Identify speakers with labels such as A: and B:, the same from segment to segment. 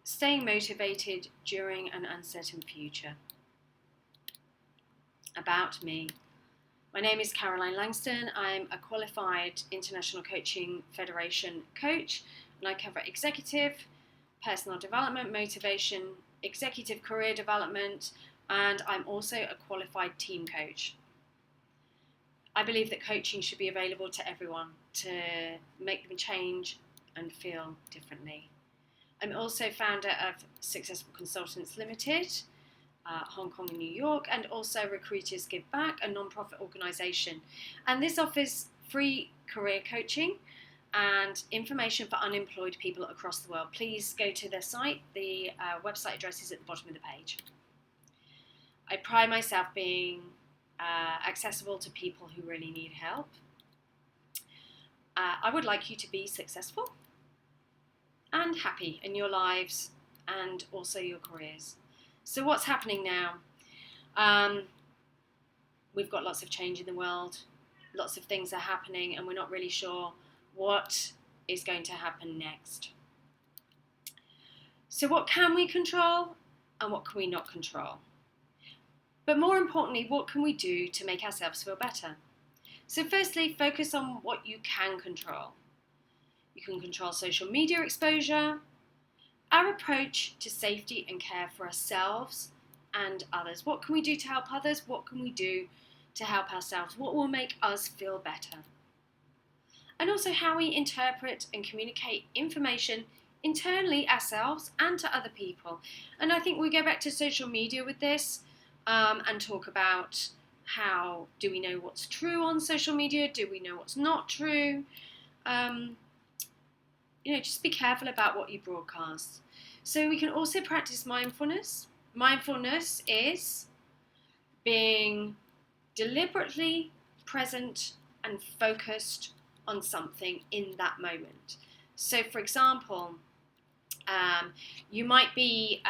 A: Staying motivated during an uncertain future. About me. My name is Caroline Langston. I'm a qualified International Coaching Federation coach, and I cover executive, personal development, motivation, executive career development, and I'm also a qualified team coach. I believe that coaching should be available to everyone to make them change and feel differently. I'm also founder of Successful Consultants Limited, Hong Kong and New York, and also Recruiters Give Back, a non-profit organisation. And this offers free career coaching and information for unemployed people across the world. Please go to their site. The website address is at the bottom of the page. I pride myself being accessible to people who really need help. I would like you to be successful and happy in your lives and also your careers. So what's happening now? We've got lots of change in the world. Lots of things are happening and we're not really sure what is going to happen next. So what can we control and what can we not control? But more importantly, what can we do to make ourselves feel better? So firstly, focus on what you can control. You can control social media exposure, our approach to safety and care for ourselves and others. What can we do to help others? What can we do to help ourselves? What will make us feel better? And also how we interpret and communicate information internally ourselves and to other people. And I think we go back to social media with this and talk about how do we know what's true on social media? Do we know what's not true? Just be careful about what you broadcast. So we can also practice mindfulness. Mindfulness is being deliberately present and focused on something in that moment. So for example, you might be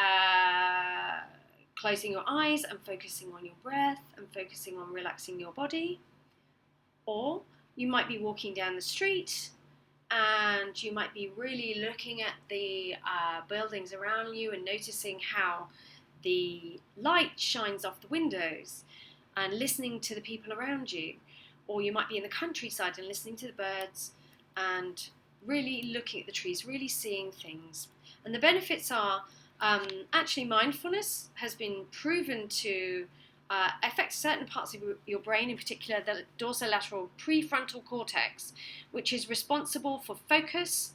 A: closing your eyes and focusing on your breath and focusing on relaxing your body. Or you might be walking down the street and you might be really looking at the buildings around you and noticing how the light shines off the windows and listening to the people around you. Or you might be in the countryside and listening to the birds and really looking at the trees, really seeing things. And the benefits are, actually mindfulness has been proven to affect certain parts of your brain, in particular the dorsolateral prefrontal cortex, which is responsible for focus.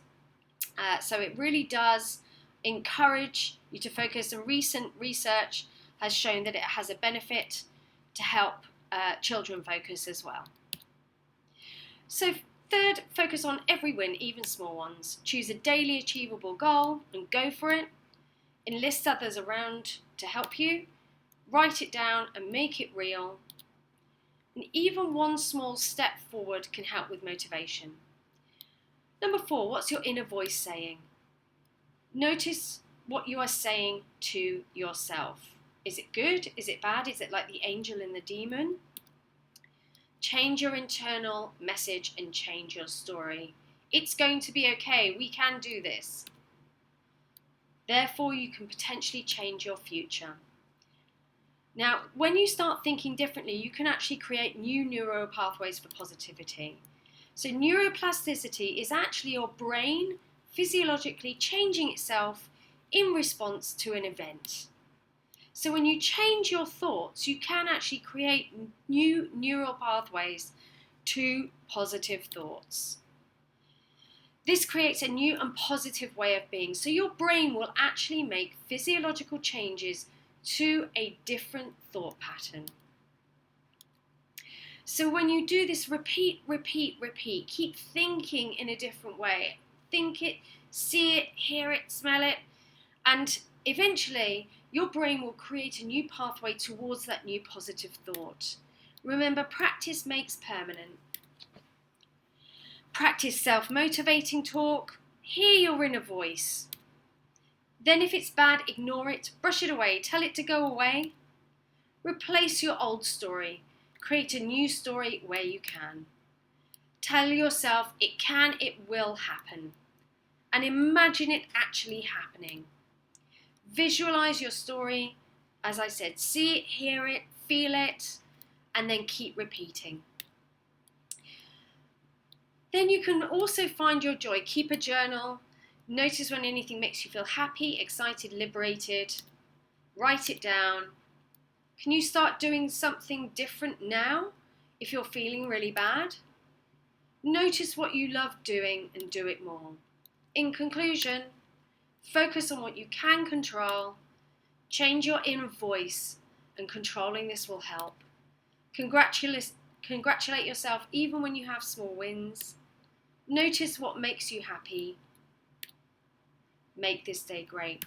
A: So it really does encourage you to focus, and recent research has shown that it has a benefit to help children focus as well. So third, focus on every win, even small ones. Choose a daily achievable goal and go for it. Enlist others around to help you. Write it down and make it real. And even one small step forward can help with motivation. Number 4, what's your inner voice saying? Notice what you are saying to yourself. Is it good? Is it bad? Is it like the angel and the demon? Change your internal message and change your story. It's going to be okay. We can do this. Therefore, you can potentially change your future. Now, when you start thinking differently, you can actually create new neural pathways for positivity. So neuroplasticity is actually your brain physiologically changing itself in response to an event. So when you change your thoughts, you can actually create new neural pathways to positive thoughts. This creates a new and positive way of being. So your brain will actually make physiological changes to a different thought pattern. So when you do this, repeat, keep thinking in a different way. Think it, see it, hear it, smell it, and eventually your brain will create a new pathway towards that new positive thought. Remember, practice makes permanent. Practice self-motivating talk. Hear your inner voice. Then if it's bad, ignore it, brush it away, tell it to go away. Replace your old story. Create a new story where you can. Tell yourself it can, it will happen. And imagine it actually happening. Visualize your story. As I said, see it, hear it, feel it, and then keep repeating. Then you can also find your joy. Keep a journal. Notice when anything makes you feel happy, excited, liberated. Write it down. Can you start doing something different now if you're feeling really bad? Notice what you love doing and do it more. In conclusion, focus on what you can control. Change your inner voice, and controlling this will help. Congratulate yourself even when you have small wins. Notice what makes you happy. Make this day great.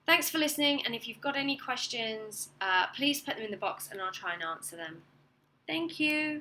A: Thanks for listening, and if you've got any questions, please put them in the box and I'll try and answer them. Thank you.